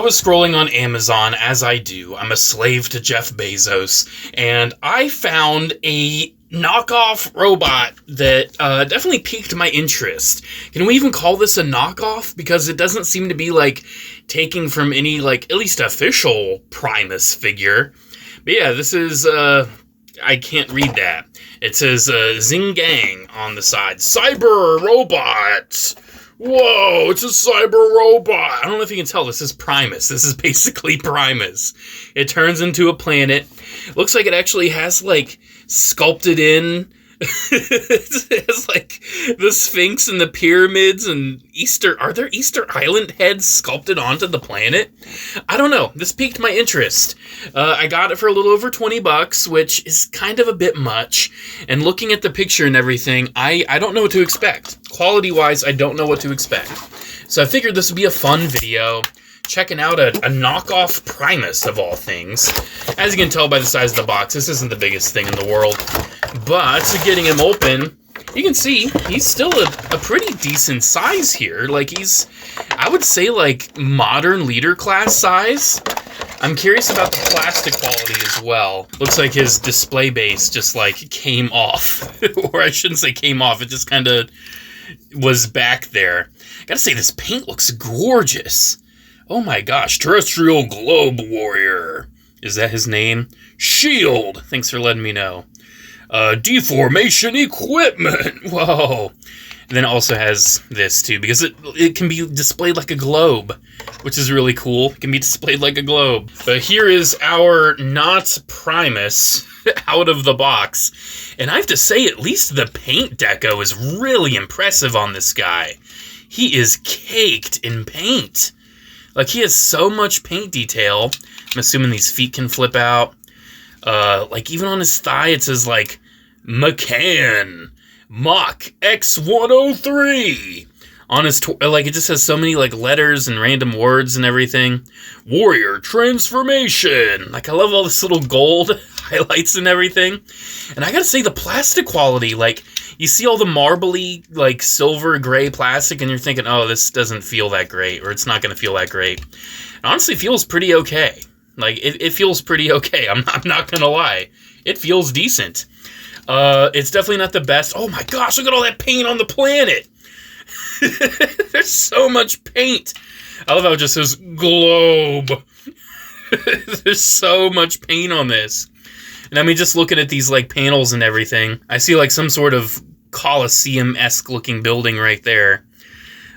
was scrolling on Amazon, as I do. I'm a slave to Jeff Bezos, and I found a knockoff robot that definitely piqued my interest. Can we even call this a knockoff? Because it doesn't seem to be, like, taking from any, like, at least official Primus figure. But yeah, this is, I can't read that. It says, Zingang on the side. Cyber robots! Whoa, it's a cyber robot. I don't know if you can tell, this is Primus. This is basically Primus. It turns into a planet. Looks like it actually has, like, sculpted in. It has, like, the Sphinx and the pyramids and are there Easter Island heads sculpted onto the planet? I don't know. This piqued my interest. I got it for a little over $20, which is kind of a bit much. And looking at the picture and everything, I don't know what to expect. Quality-wise, I don't know what to expect. So I figured this would be a fun video. Checking out a knockoff Primus, of all things. As you can tell by the size of the box, this isn't the biggest thing in the world. But getting him open, you can see he's still a pretty decent size here. Like, he's, I would say, like, modern leader class size. I'm curious about the plastic quality as well. Looks like his display base just, like, came off. Or I shouldn't say came off, it just kind of was back there. Gotta say, this paint looks gorgeous. Oh my gosh, Terrestrial Globe Warrior. Is that his name? Shield. Thanks for letting me know. Deformation Equipment. Whoa. And then it also has this too, because it can be displayed like a globe, which is really cool. It can be displayed like a globe. But here is our not Primus out of the box. And I have to say, at least the paint deco is really impressive on this guy. He is caked in paint. Like, he has so much paint detail. I'm assuming these feet can flip out. Like, even on his thigh, it says, like, McCann, Mach X103. On his, like, it just has so many, like, letters and random words and everything. Warrior Transformation. Like, I love all this little gold highlights and everything. And I gotta say, the plastic quality, like, you see all the marbly, like, silver gray plastic, and you're thinking, oh, this doesn't feel that great, or it's not going to feel that great. It honestly feels pretty okay. Like, it feels pretty okay. I'm not going to lie. It feels decent. It's definitely not the best. Oh my gosh, look at all that paint on the planet. There's so much paint. I love how it just says globe. There's so much paint on this. And I mean, just looking at these, like, panels and everything, I see, like, some sort of Colosseum-esque looking building right there.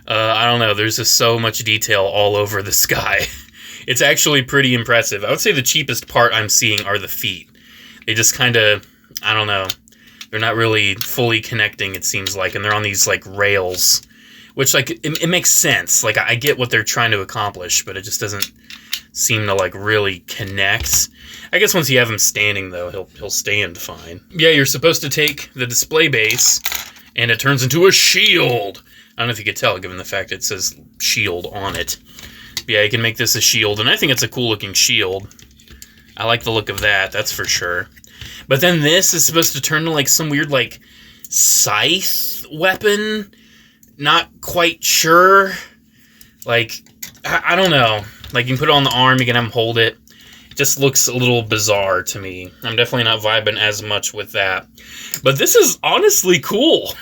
I don't know, there's just so much detail all over the sky. It's actually pretty impressive. I would say the cheapest part I'm seeing are the feet. They just kind of, I don't know, they're not really fully connecting, it seems like, and they're on these, like, rails. Which, like, it makes sense. Like, I get what they're trying to accomplish, but it just doesn't seem to, like, really connect. I guess once you have him standing, though, he'll stand fine. Yeah, you're supposed to take the display base, and it turns into a shield. I don't know if you could tell, given the fact it says shield on it. But yeah, you can make this a shield, and I think it's a cool-looking shield. I like the look of that, that's for sure. But then this is supposed to turn to, like, some weird, like, scythe weapon. Not quite sure. Like, I don't know. Like, you can put it on the arm, you can have him hold it. It just looks a little bizarre to me. I'm definitely not vibing as much with that. But this is honestly cool.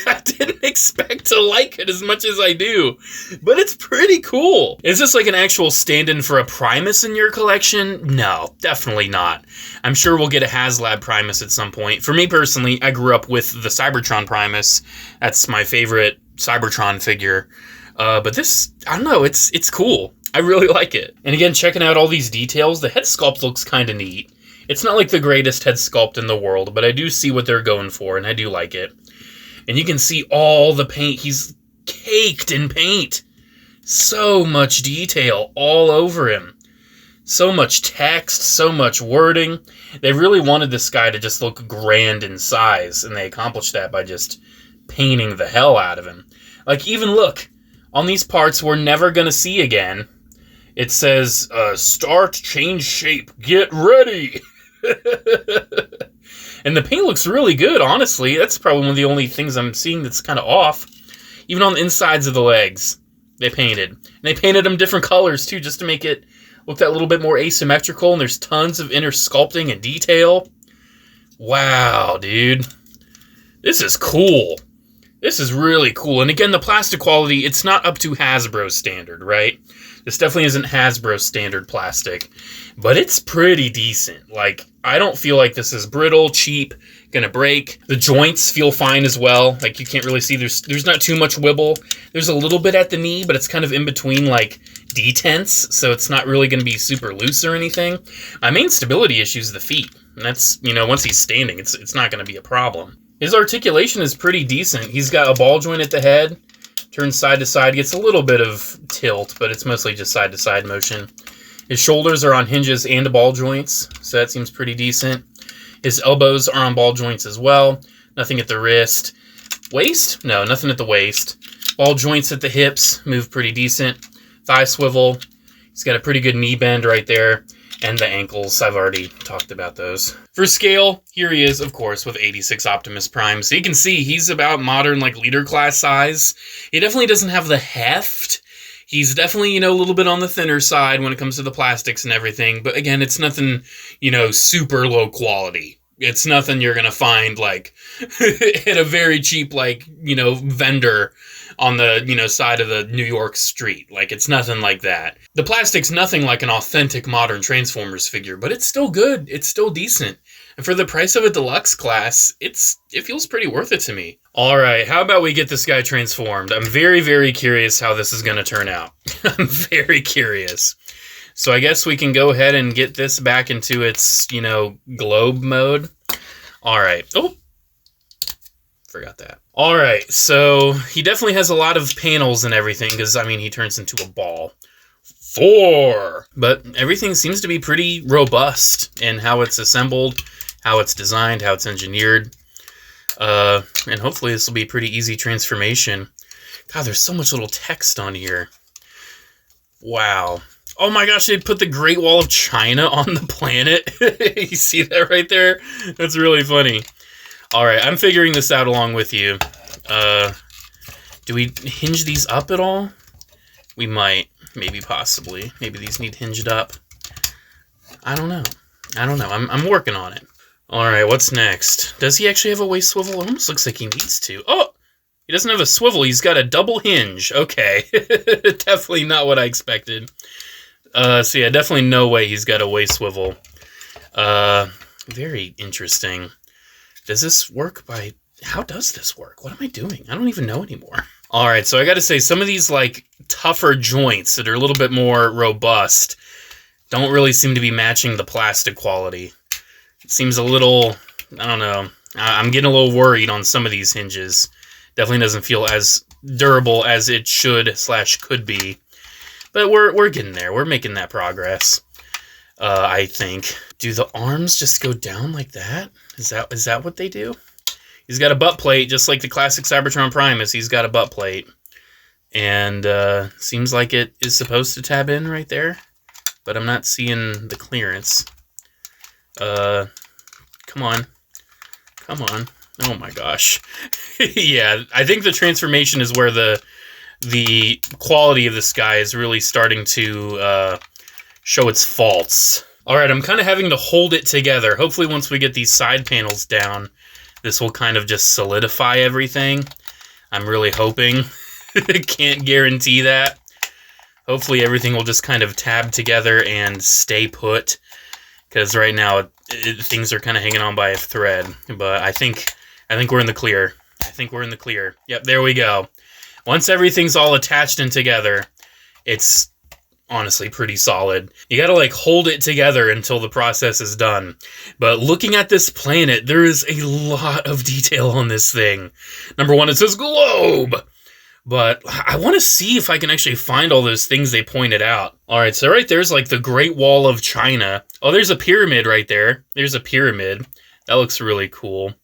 I didn't expect to like it as much as I do. But it's pretty cool. Is this like an actual stand-in for a Primus in your collection? No, definitely not. I'm sure we'll get a HasLab Primus at some point. For me personally, I grew up with the Cybertron Primus. That's my favorite Cybertron figure. But this, I don't know, it's cool. I really like it. And again, checking out all these details, the head sculpt looks kind of neat. It's not like the greatest head sculpt in the world, but I do see what they're going for, and I do like it. And you can see all the paint. He's caked in paint. So much detail all over him. So much text, so much wording. They really wanted this guy to just look grand in size, and they accomplished that by just painting the hell out of him. Like, even look, on these parts we're never going to see again, it says, start, change shape, get ready. And the paint looks really good, honestly. That's probably one of the only things I'm seeing that's kind of off. Even on the insides of the legs, they painted. And they painted them different colors, too, just to make it look that little bit more asymmetrical. And there's tons of inner sculpting and detail. Wow, dude. This is cool. This is really cool. And again, the plastic quality, it's not up to Hasbro standard, right? This definitely isn't Hasbro standard plastic. But it's pretty decent. Like, I don't feel like this is brittle, cheap, gonna break. The joints feel fine as well. Like, you can't really see, there's not too much wibble. There's a little bit at the knee, but it's kind of in between, like, detents, so it's not really gonna be super loose or anything. My main stability issue is the feet. And that's, you know, once he's standing, it's not gonna be a problem. His articulation is pretty decent. He's got a ball joint at the head, turns side to side, gets a little bit of tilt, but it's mostly just side to side motion. His shoulders are on hinges and ball joints, so that seems pretty decent. His elbows are on ball joints as well. Nothing at the wrist. Waist? No, nothing at the waist. Ball joints at the hips, move pretty decent. Thigh swivel. He's got a pretty good knee bend right there. And the ankles, I've already talked about those. For scale, here he is, of course, with 86 Optimus Prime. So you can see he's about modern, like, leader class size. He definitely doesn't have the heft. He's definitely, you know, a little bit on the thinner side when it comes to the plastics and everything. But again, it's nothing, you know, super low quality. It's nothing you're going to find, like, at a very cheap, like, you know, vendor on the, you know, side of the New York street. Like, it's nothing like that. The plastic's nothing like an authentic modern Transformers figure, but it's still good. It's still decent. And for the price of a deluxe class, it feels pretty worth it to me. All right, how about we get this guy transformed? I'm very, very curious how this is going to turn out. I'm very curious. So I guess we can go ahead and get this back into its, you know, globe mode. All right. Oh, forgot that. All right, so he definitely has a lot of panels and everything because, I mean, he turns into a ball. 4! But everything seems to be pretty robust in how it's assembled, how it's designed, how it's engineered. And hopefully this will be a pretty easy transformation. God, there's so much little text on here. Wow. Oh my gosh, they put the Great Wall of China on the planet. You see that right there? That's really funny. Alright, I'm figuring this out along with you. Do we hinge these up at all? We might. Maybe, possibly. Maybe these need hinged up. I don't know. I'm working on it. Alright, what's next? Does he actually have a waist swivel? It almost looks like he needs to. Oh! He doesn't have a swivel. He's got a double hinge. Okay. Definitely not what I expected. So yeah, definitely no way he's got a waist swivel. Very interesting. Does this work by... How does this work? What am I doing? I don't even know anymore. Alright, so I gotta say, some of these, like, tougher joints that are a little bit more robust don't really seem to be matching the plastic quality. It seems a little... I don't know. I'm getting a little worried on some of these hinges. Definitely doesn't feel as durable as it should/could be. But we're getting there. We're making that progress. I think. Do the arms just go down like that? Is that what they do? He's got a butt plate, just like the classic Cybertron Primus. He's got a butt plate. And seems like it is supposed to tab in right there. But I'm not seeing the clearance. Come on. Come on. Oh my gosh. Yeah, I think the transformation is where the quality of this guy is really starting to show its faults. Alright, I'm kind of having to hold it together. Hopefully once we get these side panels down, this will kind of just solidify everything. I'm really hoping. Can't guarantee that. Hopefully everything will just kind of tab together and stay put. Because right now, things are kind of hanging on by a thread. But I think we're in the clear. I think we're in the clear. Yep, there we go. Once everything's all attached and together, it's honestly pretty solid. You gotta, like, hold it together until the process is done. But looking at this planet, there is a lot of detail on this thing. Number one, it says globe! But I want to see if I can actually find all those things they pointed out. Alright, so right there's, like, the Great Wall of China. Oh, there's a pyramid right there. There's a pyramid. That looks really cool.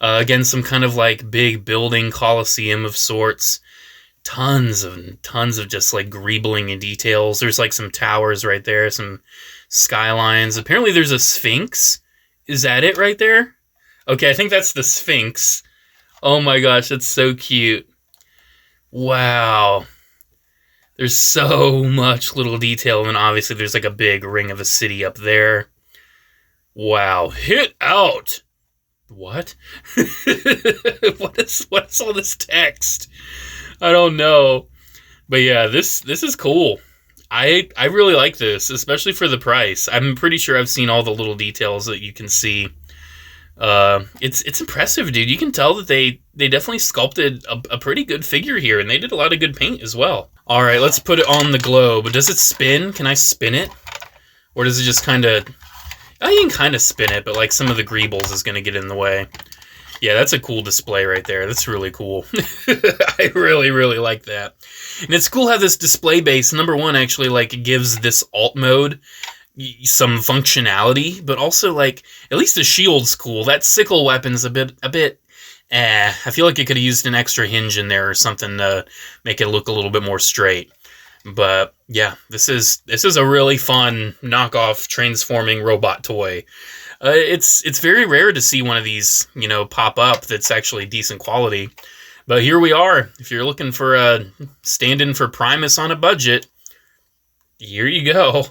Again, some kind of, like, big building coliseum of sorts. Tons of just, like, greebling and details. There's, like, some towers right there, some skylines. Apparently there's a Sphinx. Is that it right there? Okay, I think that's the Sphinx. Oh my gosh, that's so cute. Wow. There's so much little detail, and obviously there's like a big ring of a city up there. Wow, hit out! What? What is all this text? I don't know. But yeah, this is cool. I really like this, especially for the price. I'm pretty sure I've seen all the little details that you can see. It's impressive, dude. You can tell that they definitely sculpted a pretty good figure here, and they did a lot of good paint as well. All right, let's put it on the globe. Does it spin? Can I spin it? Or does it just kind of... I can kind of spin it, but like some of the greebles is going to get in the way. Yeah, that's a cool display right there. That's really cool. I really, really like that. And it's cool how this display base, number one, actually like gives this alt mode some functionality, but also like at least the shield's cool. That sickle weapon's a bit I feel like it could have used an extra hinge in there or something to make it look a little bit more straight. But yeah, this is a really fun knockoff transforming robot toy. It's very rare to see one of these, you know, pop up that's actually decent quality. But here we are. If you're looking for a stand-in for Primus on a budget, here you go.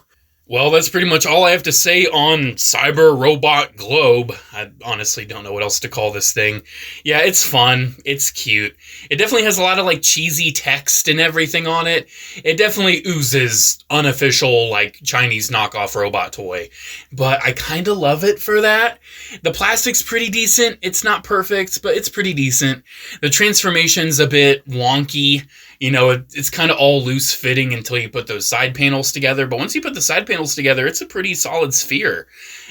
Well, that's pretty much all I have to say on Cyber Robot Globe. I honestly don't know what else to call this thing. Yeah, it's fun. It's cute. It definitely has a lot of, like, cheesy text and everything on it. It definitely oozes unofficial, like, Chinese knockoff robot toy. But I kind of love it for that. The plastic's pretty decent. It's not perfect, but it's pretty decent. The transformation's a bit wonky. You know, it's kind of all loose fitting until you put those side panels together. But once you put the side panels together, it's a pretty solid sphere.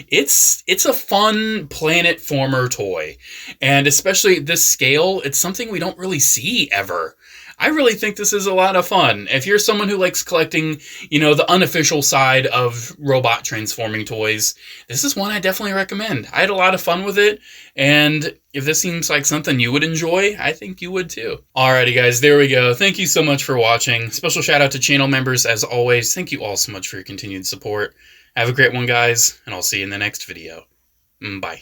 It's a fun planet former toy. And especially at this scale, it's something we don't really see ever. I really think this is a lot of fun. If you're someone who likes collecting, you know, the unofficial side of robot transforming toys, this is one I definitely recommend. I had a lot of fun with it, and if this seems like something you would enjoy, I think you would too. Alrighty guys, there we go. Thank you so much for watching. Special shout out to channel members as always. Thank you all so much for your continued support. Have a great one guys, and I'll see you in the next video. Bye.